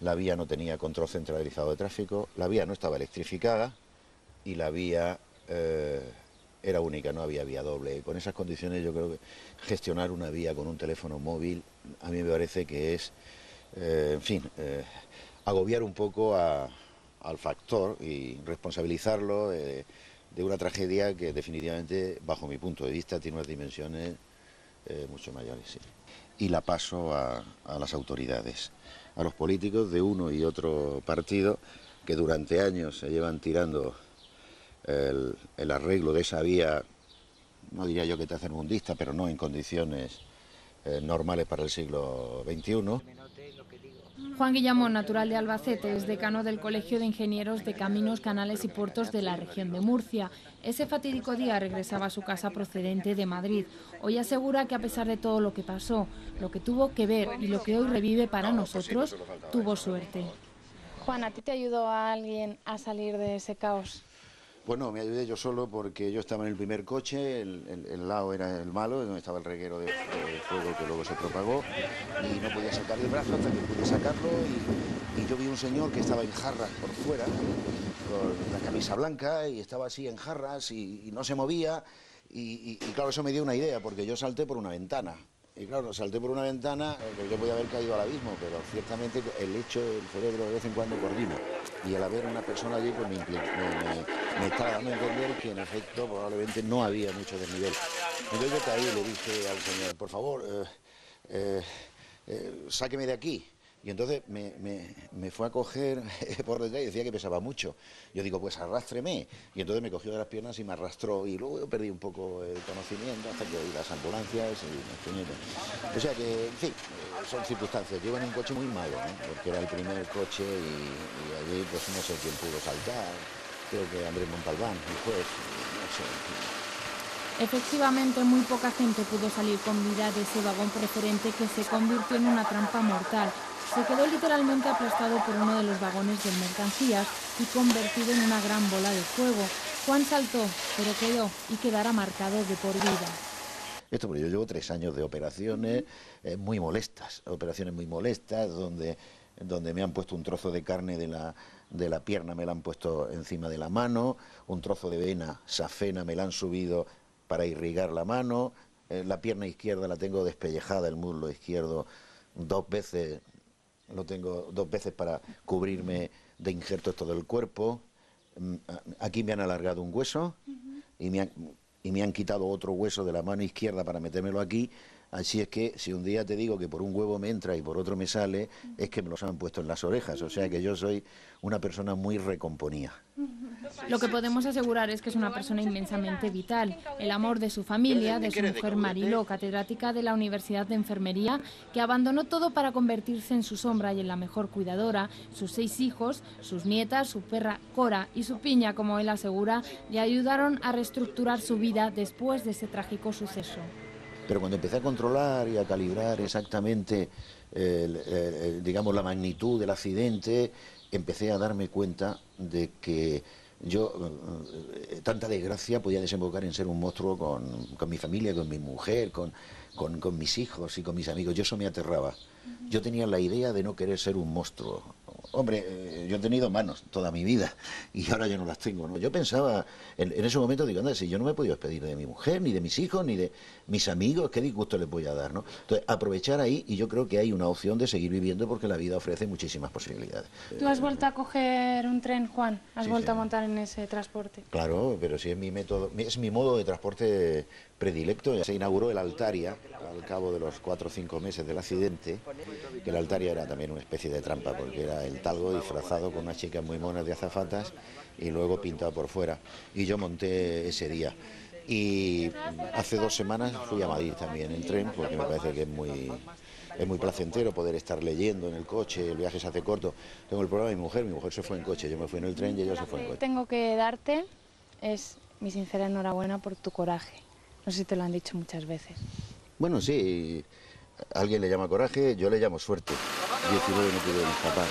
la vía no tenía control centralizado de tráfico, la vía no estaba electrificada y la vía era única, no había vía doble. Y con esas condiciones yo creo que gestionar una vía con un teléfono móvil a mí me parece que es, en fin, agobiar un poco al factor y responsabilizarlo de una tragedia que definitivamente, bajo mi punto de vista, tiene unas dimensiones mucho mayores. Sí. Y la paso a las autoridades, a los políticos de uno y otro partido que durante años se llevan tirando el arreglo de esa vía, no diría yo que tercermundista, pero no en condiciones normales para el siglo XXI. Juan Guillamón, natural de Albacete, es decano del Colegio de Ingenieros de Caminos, Canales y Puertos de la región de Murcia. Ese fatídico día regresaba a su casa procedente de Madrid. Hoy asegura que a pesar de todo lo que pasó, lo que tuvo que ver y lo que hoy revive para nosotros, tuvo suerte. Juan, ¿a ti te ayudó a alguien a salir de ese caos? Bueno, me ayudé yo solo porque yo estaba en el primer coche, el lado era el malo, donde estaba el reguero de fuego que luego se propagó, y no podía sacar el brazo hasta que pude sacarlo, y yo vi un señor que estaba en jarras por fuera, con la camisa blanca, y estaba así en jarras y no se movía, y claro, eso me dio una idea, porque yo salté por una ventana. Y claro, salté por una ventana, yo podía haber caído al abismo, pero ciertamente el cerebro de vez en cuando coordina. Y al haber una persona allí, pues me estaba dando a entender que en efecto probablemente no había mucho desnivel. Entonces yo caí y le dije al señor, por favor, sáqueme de aquí. Y entonces me fue a coger por detrás y decía que pesaba mucho. Yo digo, pues arrástreme. Y entonces me cogió de las piernas y me arrastró. Y luego yo perdí un poco el conocimiento hasta que oí las ambulancias y me o sea que, en fin, son circunstancias. Yo iba en un coche muy malo, ¿no? Porque era el primer coche y allí pues no sé quién pudo saltar. Creo que Andrés Montalbán, el juez, no sé. Efectivamente, muy poca gente pudo salir con vida de ese vagón preferente que se convirtió en una trampa mortal. Se quedó literalmente aplastado por uno de los vagones de mercancías y convertido en una gran bola de fuego. Juan saltó, pero quedó y quedará marcado de por vida. Esto porque yo llevo 3 años de operaciones muy molestas, donde me han puesto un trozo de carne de la pierna, me la han puesto encima de la mano, un trozo de vena, safena, me la han subido para irrigar la mano, la pierna izquierda la tengo despellejada, el muslo izquierdo 2 veces, lo tengo 2 veces para cubrirme de injertos todo el cuerpo, aquí me han alargado un hueso y me han quitado otro hueso de la mano izquierda para metérmelo aquí, así es que si un día te digo que por un huevo me entra y por otro me sale, es que me los han puesto en las orejas, o sea que yo soy una persona muy recomponida. Lo que podemos asegurar es que es una persona inmensamente vital. El amor de su familia, de su mujer Mariló, catedrática de la Universidad de Enfermería, que abandonó todo para convertirse en su sombra y en la mejor cuidadora, sus 6 hijos, sus nietas, su perra Cora y su piña, como él asegura, le ayudaron a reestructurar su vida después de ese trágico suceso. Pero cuando empecé a controlar y a calibrar exactamente, digamos, la magnitud del accidente, empecé a darme cuenta de que yo, tanta desgracia podía desembocar en ser un monstruo con mi familia, con mi mujer, con mis hijos y con mis amigos. Yo eso me aterraba. Yo tenía la idea de no querer ser un monstruo. Hombre, yo he tenido manos toda mi vida y ahora ya no las tengo, ¿no? Yo pensaba, en ese momento digo, anda, si yo no me he podido despedir de mi mujer, ni de mis hijos, ni de mis amigos, ¿qué disgusto les voy a dar, no? Entonces, aprovechar ahí, y yo creo que hay una opción de seguir viviendo porque la vida ofrece muchísimas posibilidades. ¿Tú has vuelto a coger un tren, Juan? ¿Has Sí, vuelto sí. a montar en ese transporte? Claro, pero si es mi método, es mi modo de transporte predilecto. Se inauguró el Altaria al cabo de los 4 o 5 meses del accidente, que el Altaria era también una especie de trampa, porque era el Talgo disfrazado con unas chicas muy monas de azafatas y luego pintado por fuera. Y yo monté ese día. Y hace 2 semanas fui a Madrid también en tren, porque me parece que es muy placentero poder estar leyendo en el coche, el viaje se hace corto. Tengo el problema de mi mujer se fue en coche, yo me fui en el tren y ella se fue en coche. Tengo que darte es mi sincera enhorabuena por tu coraje. No sé si te lo han dicho muchas veces. Bueno, sí, alguien le llama coraje, yo le llamo suerte. 19 no pude escapar.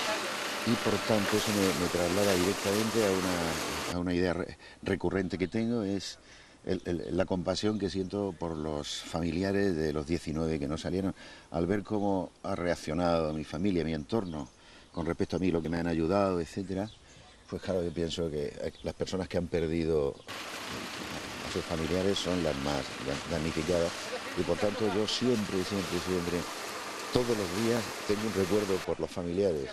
Y por tanto eso me traslada directamente a una idea recurrente que tengo, es la compasión que siento por los familiares de los 19 que no salieron, al ver cómo ha reaccionado mi familia, mi entorno, con respecto a mí, lo que me han ayudado, etcétera, pues claro, yo pienso que las personas que han perdido a sus familiares son las más damnificadas y por tanto yo siempre, todos los días tengo un recuerdo por los familiares.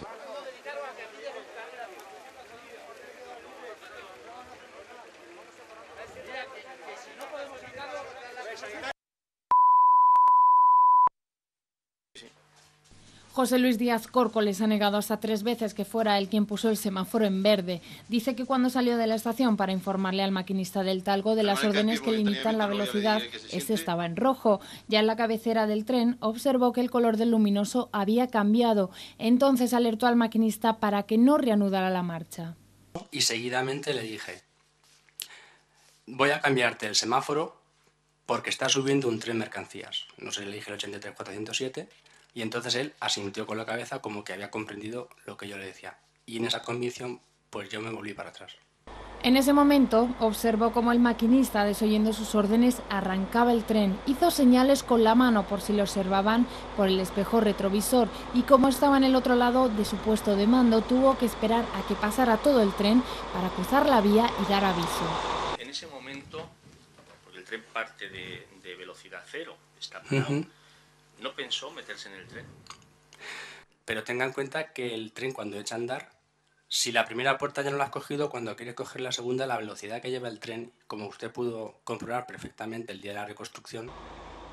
José Luis Díaz Córcoles ha negado hasta 3 veces que fuera él quien puso el semáforo en verde. Dice que cuando salió de la estación para informarle al maquinista del Talgo de las órdenes que limitan la velocidad, este estaba en rojo. Ya en la cabecera del tren observó que el color del luminoso había cambiado. Entonces alertó al maquinista para que no reanudara la marcha. Y seguidamente le dije: voy a cambiarte el semáforo porque está subiendo un tren mercancías. No sé, le dije el 83407. Y entonces él asintió con la cabeza como que había comprendido lo que yo le decía. Y en esa convicción, pues yo me volví para atrás. En ese momento, observó cómo el maquinista, desoyendo sus órdenes, arrancaba el tren. Hizo señales con la mano por si lo observaban por el espejo retrovisor y como estaba en el otro lado de su puesto de mando, tuvo que esperar a que pasara todo el tren para cruzar la vía y dar aviso. En ese momento, porque el tren parte de velocidad cero, está parado, no pensó meterse en el tren. Pero tenga en cuenta que el tren, cuando echa a andar, si la primera puerta ya no la has cogido, cuando quieres coger la segunda, la velocidad que lleva el tren, como usted pudo comprobar perfectamente el día de la reconstrucción,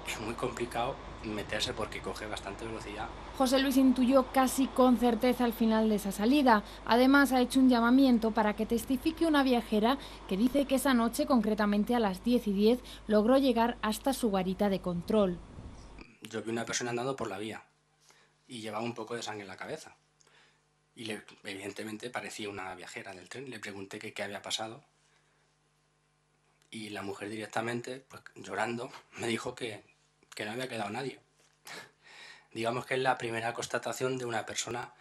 es muy complicado meterse porque coge bastante velocidad. José Luis intuyó casi con certeza el final de esa salida. Además, ha hecho un llamamiento para que testifique una viajera que dice que esa noche, concretamente a las 10:10, logró llegar hasta su garita de control. Yo vi una persona andando por la vía y llevaba un poco de sangre en la cabeza. Y evidentemente parecía una viajera del tren. Le pregunté que qué había pasado. Y la mujer directamente, pues llorando, me dijo que no había quedado nadie. Digamos que es la primera constatación de una persona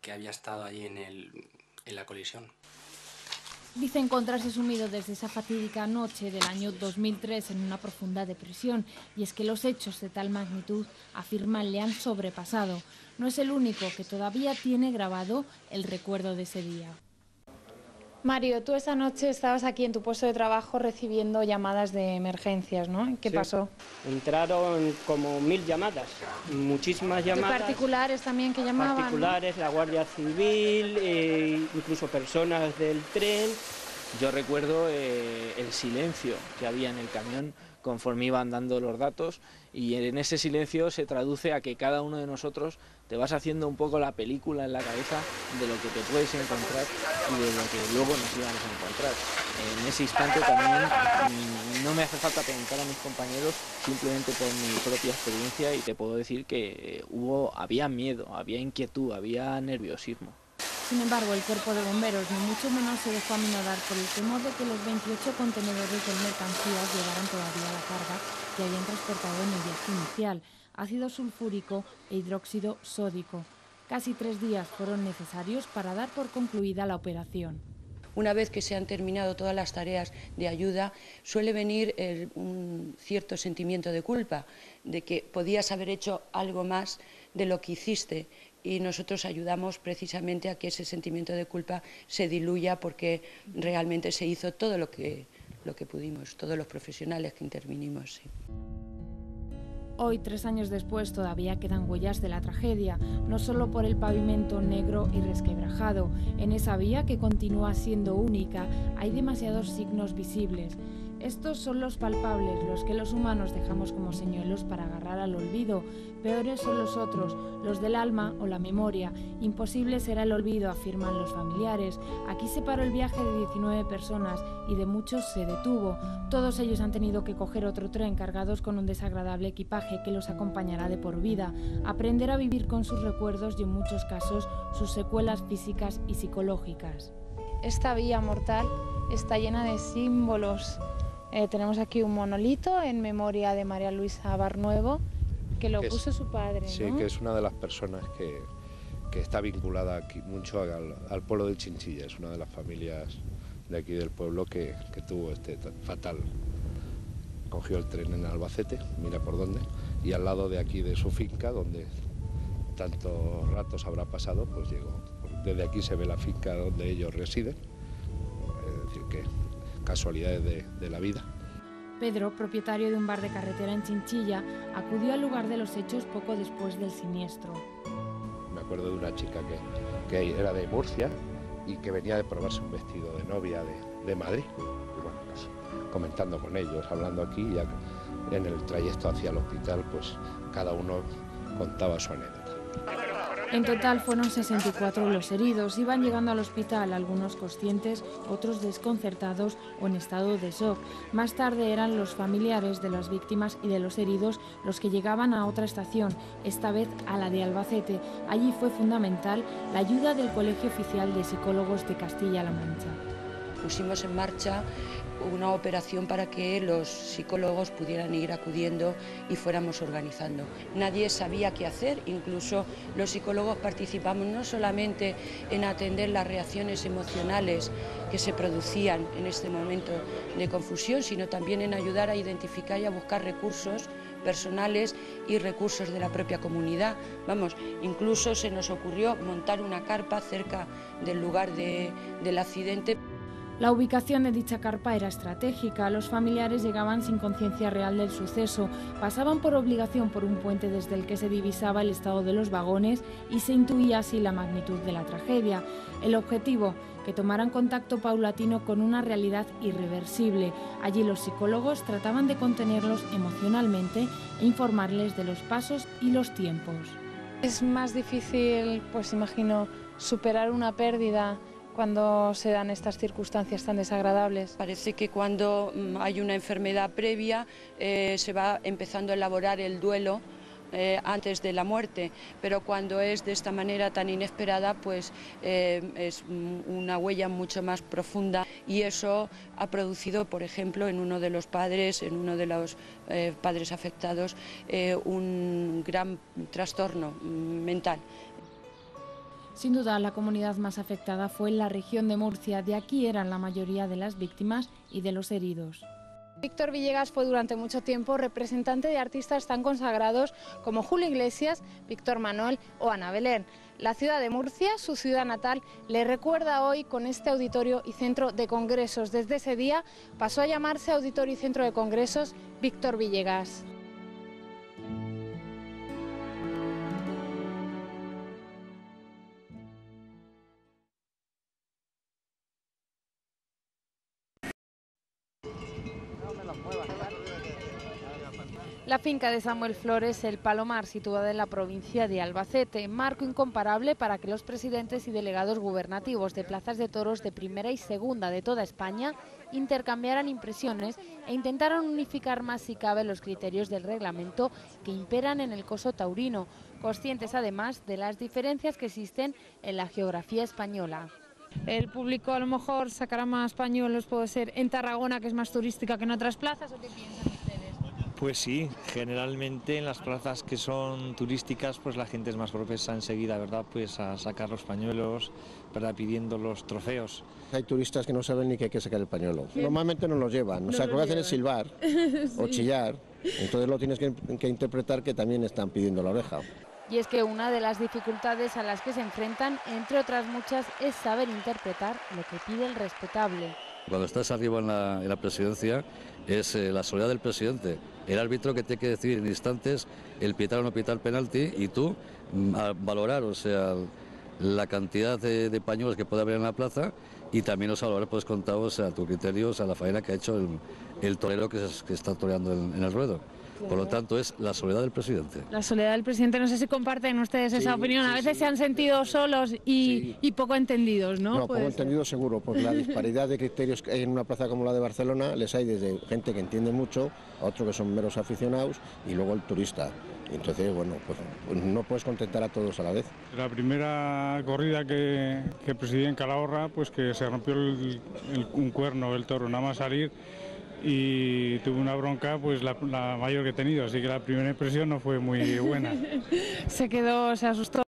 que había estado allí en la colisión. Dice encontrarse sumido desde esa fatídica noche del año 2003 en una profunda depresión, y es que los hechos de tal magnitud, afirman, le han sobrepasado. No es el único que todavía tiene grabado el recuerdo de ese día. Mario, tú esa noche estabas aquí en tu puesto de trabajo recibiendo llamadas de emergencias, ¿no? ¿Qué pasó? Entraron como 1000 llamadas, muchísimas llamadas. ¿De particulares también que llamaban? Particulares, ¿no? La Guardia Civil, incluso personas del tren. Yo recuerdo el silencio que había en el camión conforme iban dando los datos, y en ese silencio se traduce a que cada uno de nosotros te vas haciendo un poco la película en la cabeza de lo que te puedes encontrar y de lo que luego nos íbamos a encontrar. En ese instante también no me hace falta preguntar a mis compañeros, simplemente por mi propia experiencia, y te puedo decir que había miedo, había inquietud, había nerviosismo. Sin embargo, el cuerpo de bomberos ni mucho menos se dejó aminorar por el temor de que los 28 contenedores de mercancías llevaran todavía la carga que habían transportado en el viaje inicial, ácido sulfúrico e hidróxido sódico. Casi 3 días fueron necesarios para dar por concluida la operación. Una vez que se han terminado todas las tareas de ayuda, suele venir un cierto sentimiento de culpa, de que podías haber hecho algo más de lo que hiciste, y nosotros ayudamos precisamente a que ese sentimiento de culpa se diluya, porque realmente se hizo todo lo que pudimos, todos los profesionales que intervinimos. Sí. Hoy, 3 años después, todavía quedan huellas de la tragedia, no solo por el pavimento negro y resquebrajado. En esa vía, que continúa siendo única, hay demasiados signos visibles. Estos son los palpables, los que los humanos dejamos como señuelos para agarrar al olvido. Peores son los otros, los del alma o la memoria. Imposible será el olvido, afirman los familiares. Aquí se paró el viaje de 19 personas y de muchos se detuvo. Todos ellos han tenido que coger otro tren cargados con un desagradable equipaje que los acompañará de por vida. Aprender a vivir con sus recuerdos y, en muchos casos, sus secuelas físicas y psicológicas. Esta vía mortal está llena de símbolos. Tenemos aquí un monolito en memoria de María Luisa Barnuevo, que lo puso su padre, ¿no? Sí, que es una de las personas que está vinculada aquí mucho al pueblo de Chinchilla. Es una de las familias de aquí del pueblo que tuvo este fatal. Cogió el tren en Albacete, mira por dónde, y al lado de aquí de su finca, donde tantos ratos habrá pasado, pues llegó. Desde aquí se ve la finca donde ellos residen, es decir, que casualidades de la vida. Pedro, propietario de un bar de carretera en Chinchilla, acudió al lugar de los hechos poco después del siniestro. Me acuerdo de una chica que era de Murcia y que venía de probarse un vestido de novia de Madrid. Y bueno, pues, comentando con ellos, hablando aquí, ya en el trayecto hacia el hospital, pues cada uno contaba su anécdota. En total fueron 64 los heridos. Iban llegando al hospital, algunos conscientes, otros desconcertados o en estado de shock. Más tarde eran los familiares de las víctimas y de los heridos los que llegaban a otra estación, esta vez a la de Albacete. Allí fue fundamental la ayuda del Colegio Oficial de Psicólogos de Castilla-La Mancha. Pusimos en marcha una operación para que los psicólogos pudieran ir acudiendo y fuéramos organizando. Nadie sabía qué hacer, incluso los psicólogos participamos no solamente en atender las reacciones emocionales que se producían en este momento de confusión, sino también en ayudar a identificar y a buscar recursos personales y recursos de la propia comunidad. Vamos, incluso se nos ocurrió montar una carpa cerca del lugar del accidente. La ubicación de dicha carpa era estratégica. Los familiares llegaban sin conciencia real del suceso, pasaban por obligación por un puente desde el que se divisaba el estado de los vagones y se intuía así la magnitud de la tragedia. El objetivo, que tomaran contacto paulatino con una realidad irreversible. Allí los psicólogos trataban de contenerlos emocionalmente e informarles de los pasos y los tiempos. Es más difícil, pues imagino, superar una pérdida cuando se dan estas circunstancias tan desagradables. Parece que cuando hay una enfermedad previa se va empezando a elaborar el duelo antes de la muerte, pero cuando es de esta manera tan inesperada, pues es una huella mucho más profunda, y eso ha producido, por ejemplo, en uno de los padres, afectados, un gran trastorno mental. Sin duda, la comunidad más afectada fue la región de Murcia. De aquí eran la mayoría de las víctimas y de los heridos. Víctor Villegas fue durante mucho tiempo representante de artistas tan consagrados como Julio Iglesias, Víctor Manuel o Ana Belén. La ciudad de Murcia, su ciudad natal, le recuerda hoy con este auditorio y centro de congresos. Desde ese día pasó a llamarse Auditorio y Centro de Congresos Víctor Villegas. La finca de Samuel Flores, El Palomar, situada en la provincia de Albacete, marco incomparable para que los presidentes y delegados gubernativos de plazas de toros de primera y segunda de toda España intercambiaran impresiones e intentaran unificar más si cabe los criterios del reglamento que imperan en el coso taurino, conscientes además de las diferencias que existen en la geografía española. El público a lo mejor sacará más pañuelos, puede ser en Tarragona, que es más turística que en otras plazas, ¿o qué piensan ustedes? Pues sí, generalmente en las plazas que son turísticas, pues la gente es más propensa enseguida, ¿verdad?, pues a sacar los pañuelos, ¿verdad?, pidiendo los trofeos. Hay turistas que no saben ni que hay que sacar el pañuelo. Normalmente no los llevan, o sea, lo que hacen es silbar o chillar, entonces lo tienes que interpretar que también están pidiendo la oreja. Y es que una de las dificultades a las que se enfrentan, entre otras muchas, es saber interpretar lo que pide el respetable. Cuando estás arriba en la presidencia es la soledad del presidente, el árbitro que tiene que decidir en instantes el pitar o no pitar penalti, y tú a valorar, o sea, la cantidad de pañuelos que puede haber en la plaza, y también los valorar pues contados a tu criterio, o sea, la faena que ha hecho el torero que está toreando en el ruedo. Por lo tanto, es la soledad del presidente. La soledad del presidente, no sé si comparten ustedes esa opinión. A veces se han sentido solos y poco entendidos, ¿no? No, poco entendidos seguro, porque la disparidad de criterios que hay en una plaza como la de Barcelona, les hay desde gente que entiende mucho, a otros que son meros aficionados, y luego el turista. Entonces, bueno, pues no puedes contentar a todos a la vez. La primera corrida que presidí en Calahorra, pues que se rompió un cuerno del toro, nada más salir, y tuve una bronca, pues la mayor que he tenido, así que la primera impresión no fue muy buena. Se asustó.